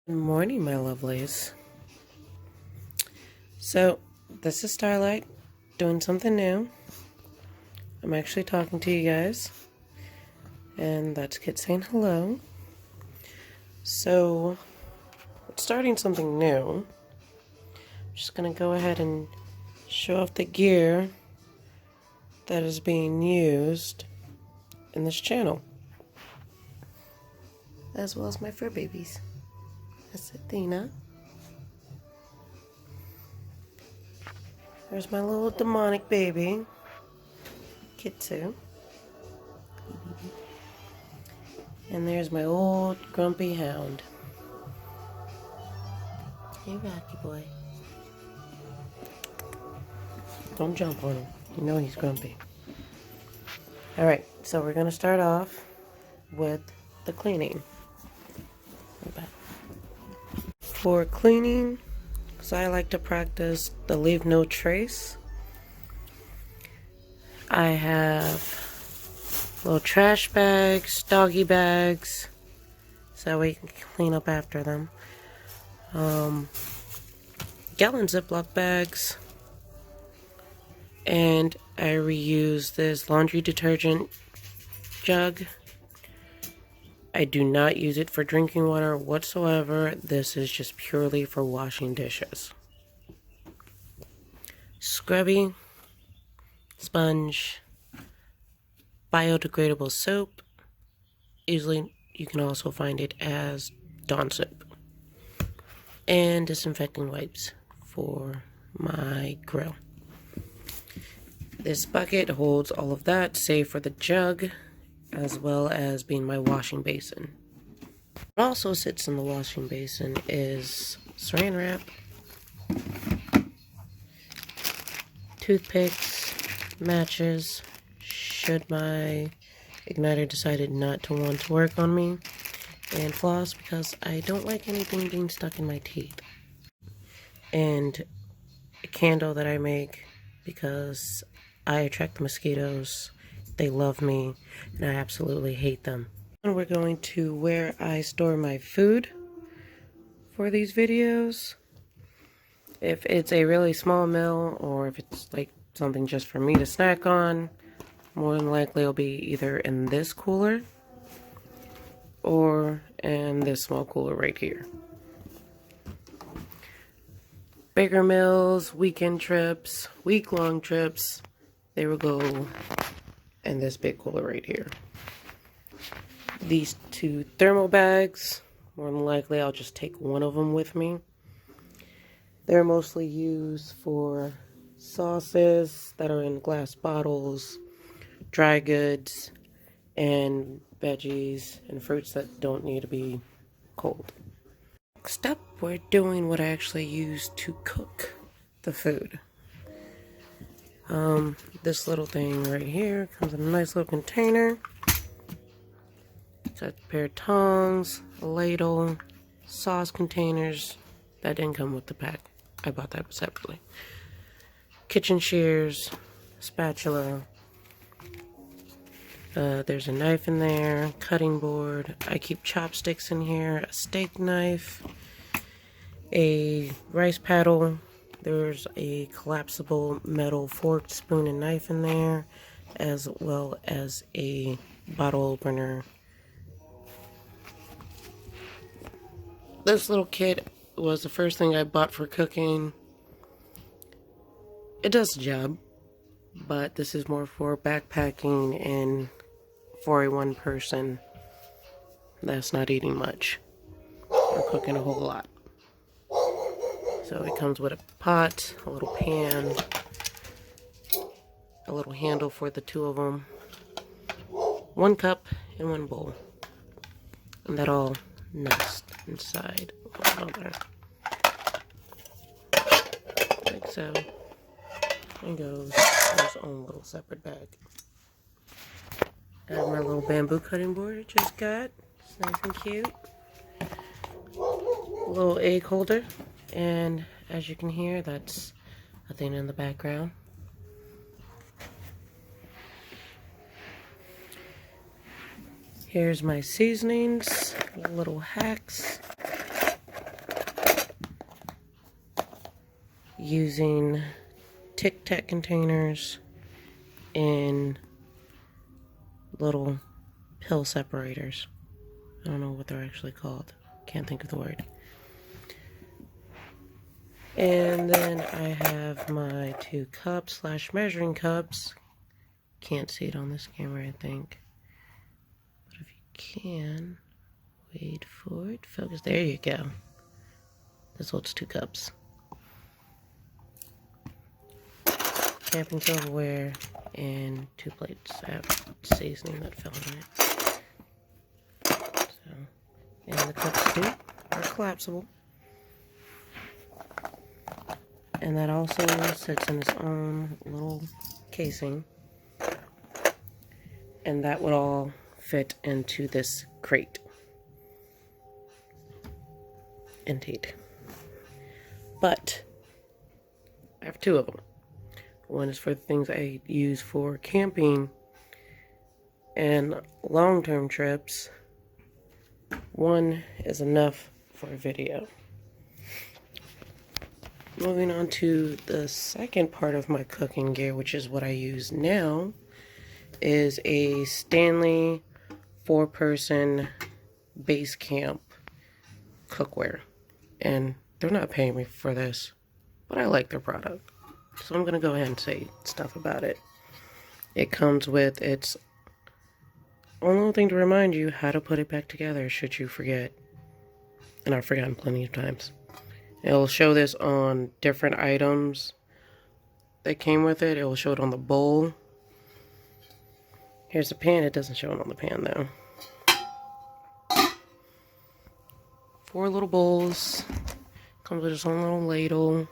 Good morning, my lovelies. So, this is Starlight doing something new. I'm actually talking to you guys, and that's Kit saying hello. So, starting something new, I'm just going to go ahead and show off the gear that is being used in this channel, as well as my fur babies. That's Athena. There's my little demonic baby, Kitsu. And there's my old grumpy hound. Hey, Rocky boy. Don't jump on him. You know he's grumpy. Alright, so we're going to start off with the cleaning. For cleaning, because I like to practice the leave no trace, I have little trash bags, doggy bags, so that way you can clean up after them. Gallon Ziploc bags, and I reuse this laundry detergent jug. I do not use it for drinking water whatsoever. This is just purely for washing dishes. Scrubby, sponge, biodegradable soap. Usually you can also find it as Dawn soap. And disinfecting wipes for my grill. This bucket holds all of that, save for the jug, as well as being my washing basin. What also sits in the washing basin is saran wrap, toothpicks, matches, should my igniter decided not to want to work on me, and floss because I don't like anything being stuck in my teeth, and a candle that I make because I attract the mosquitoes. They love me, and I absolutely hate them. And we're going to where I store my food for these videos. If it's a really small meal, or if it's like something just for me to snack on, more than likely it'll be either in this cooler or in this small cooler right here. Bigger meals, weekend trips, week-long trips, they will go in this big cooler right here. These two thermal bags, more than likely I'll just take one of them with me. They're mostly used for sauces that are in glass bottles, dry goods, and veggies and fruits that don't need to be cold. Next up, we're doing what I actually use to cook the food. This little thing right here comes in a nice little container. It's got a pair of tongs, a ladle, sauce containers. That didn't come with the pack. I bought that separately. Kitchen shears, spatula. There's a knife in there, cutting board. I keep chopsticks in here, a steak knife, a rice paddle. There's a collapsible metal fork, spoon, and knife in there, as well as a bottle opener. This little kit was the first thing I bought for cooking. It does the job, but this is more for backpacking and for a one person that's not eating much or cooking a whole lot. So it comes with a pot, a little pan, a little handle for the two of them, one cup and one bowl, and that all nest inside one another, like so. There goes its own little separate bag. I have my little bamboo cutting board I just got. It's nice and cute. A little egg holder, and as you can hear, that's a thing in the background. Here's my seasonings, little hacks. using Tic Tac containers and little pill separators. I don't know what they're actually called. Can't think of the word. And then I have my 2 cups / measuring cups. Can't see it on this camera, I think. But if you can, wait for it. Focus. There you go. This holds 2 cups. Camping silverware and 2 plates. I have seasoning that fell on it. So, and the cups too are collapsible. And that also sits in its own little casing. And that would all fit into this crate. Indeed. But I have 2 of them. One is for the things I use for camping and long-term trips. One is enough for a video. Moving on to the second part of my cooking gear, which is what I use now, is a Stanley 4-person base camp cookware. And they're not paying me for this, but I like their product. So I'm going to go ahead and say stuff about it. It comes with its own little thing to remind you how to put it back together should you forget. And I've forgotten plenty of times. It'll show this on different items that came with it. It will show it on the bowl. Here's the pan. It doesn't show it on the pan though. 4 little bowls. Comes with its own little ladle.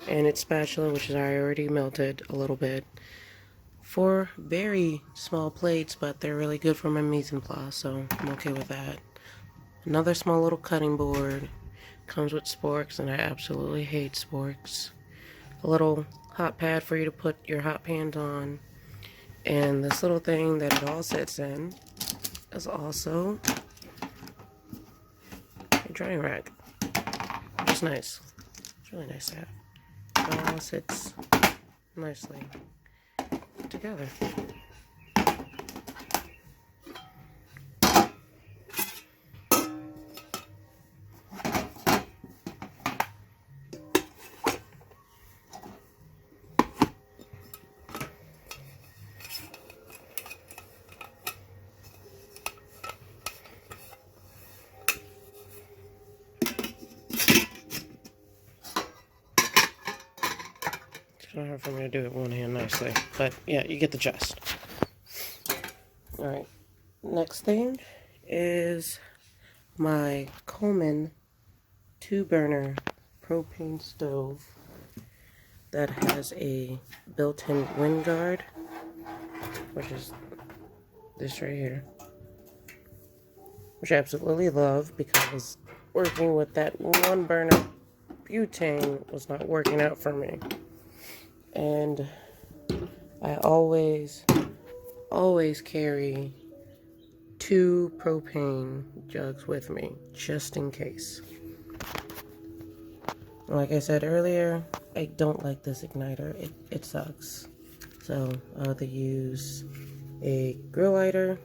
And its spatula, which is I already melted a little bit. 4 very small plates, but they're really good for my mise en place, so I'm okay with that. Another small little cutting board. Comes with sporks, and I absolutely hate sporks. A little hot pad for you to put your hot pans on. And this little thing that it all sits in is also a drying rack, which is nice. It's really nice to have. It all sits nicely together. It's not hard for me to do it with one hand nicely, but yeah, you get the gist. Alright, next thing is my Coleman 2-burner propane stove that has a built-in wind guard, which is this right here, which I absolutely love because working with that 1-burner butane was not working out for me. And I always carry 2 propane jugs with me, just in case. Like I said earlier, I don't like this igniter. It sucks. So I either use a grill lighter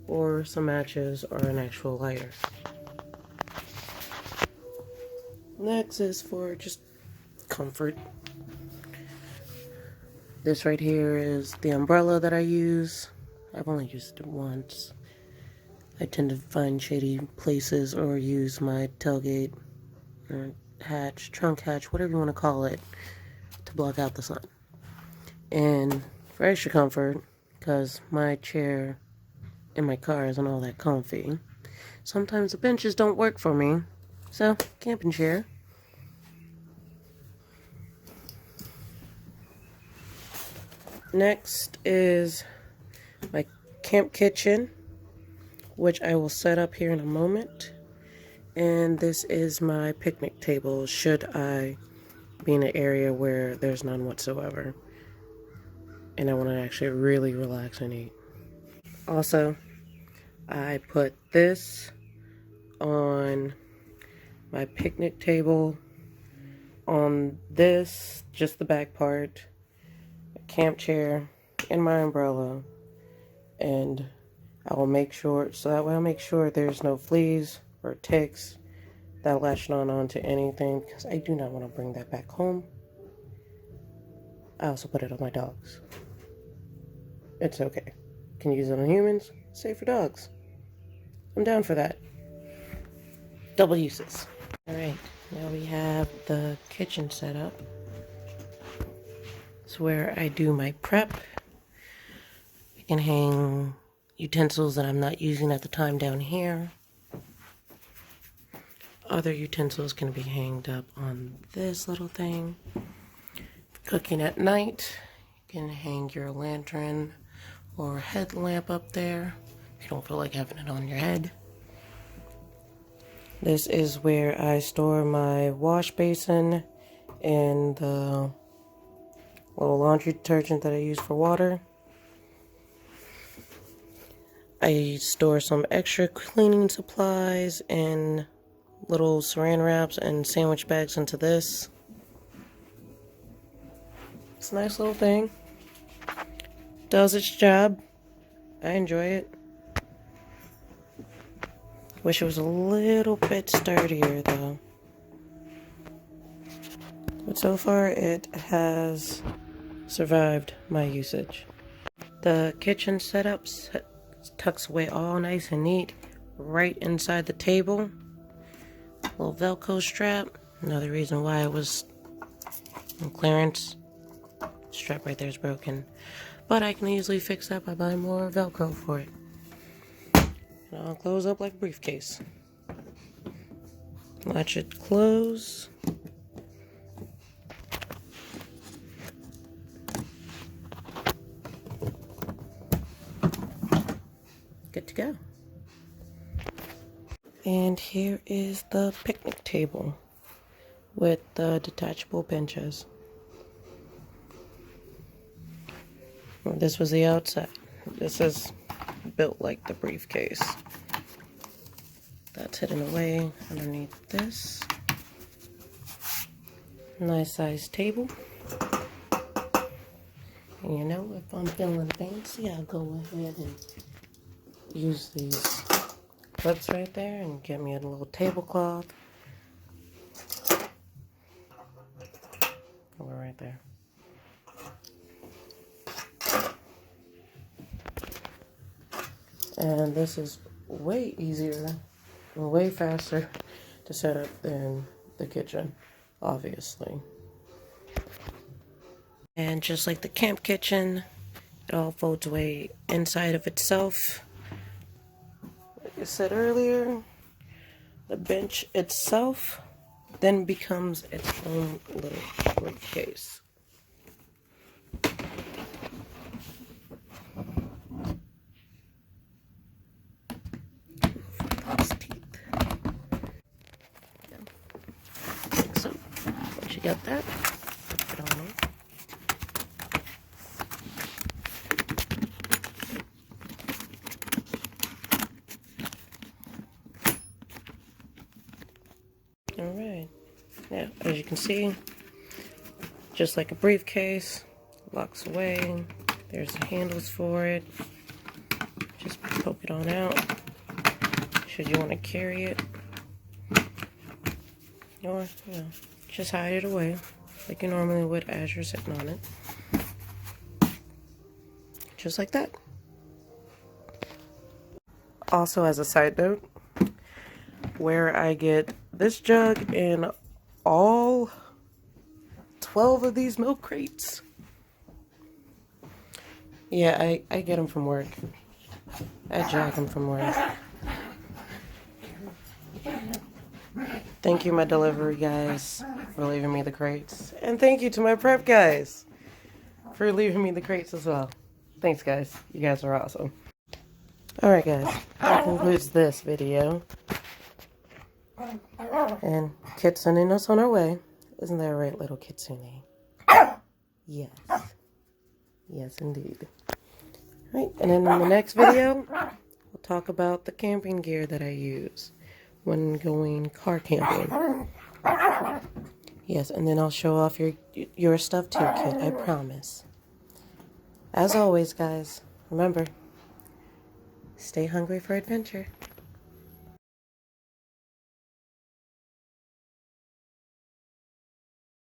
or some matches or an actual lighter. Next is for just comfort. This right here is the umbrella that I use. I've only used it once. I tend to find shady places or use my tailgate or hatch, trunk hatch, whatever you want to call it, to block out the sun. And for extra comfort, because my chair in my car isn't all that comfy, sometimes the benches don't work for me. So, camping chair. Next is my camp kitchen, which I will set up here in a moment. And this is my picnic table, should I be in an area where there's none whatsoever and I want to actually really relax and eat. Also, I put this on my picnic table on this, just the back part, a camp chair, and my umbrella. And I will make sure, so that way I'll make sure there's no fleas or ticks that latch onto anything, because I do not want to bring that back home. I also put it on my dogs. It's okay. Can use it on humans, save for dogs. I'm down for that. Double uses. Alright, now we have the kitchen set up. It's where I do my prep. I can hang utensils that I'm not using at the time down here. Other utensils can be hanged up on this little thing. Cooking at night, you can hang your lantern or headlamp up there if you don't feel like having it on your head. This is where I store my wash basin and the little laundry detergent that I use for water. I store some extra cleaning supplies and little saran wraps and sandwich bags into this. It's a nice little thing. Does its job. I enjoy it. Wish it was a little bit sturdier though. But so far it has survived my usage. The kitchen setup tucks away all nice and neat right inside the table. Little Velcro strap. Another reason why it was on clearance. Strap right there is broken. But I can easily fix that by buying more Velcro for it. And I'll close up like a briefcase. Latch it close. Good to go. And here is the picnic table with the detachable benches. This was the outside. This is built like the briefcase. That's hidden away underneath this. Nice sized table. And you know, if I'm feeling fancy, I'll go ahead and use these clips right there and get me a little tablecloth. Over right there. And this is way easier and way faster to set up than the kitchen, obviously. And just like the camp kitchen, it all folds away inside of itself. Like I said earlier, the bench itself then becomes its own little briefcase. So, once you got that, put it on. Alright, now as you can see, just like a briefcase, locks away. There's the handles for it. Just poke it on out should you want to carry it, or just hide it away like you normally would as you're sitting on it, just like that. Also, as a side note, where I get this jug and all 12 of these milk crates. Yeah, I get them from work. I jag them from work. Thank you, my delivery guys, for leaving me the crates. And thank you to my prep guys for leaving me the crates as well. Thanks, guys. You guys are awesome. Alright, guys. That concludes this video. And Kitsune us on our way. Isn't that right, little Kitsune? Yes. Yes, indeed. Right, and then in the next video, we'll talk about the camping gear that I use when going car camping. Yes, and then I'll show off your stuff too, kid. I promise. As always, guys, remember, stay hungry for adventure.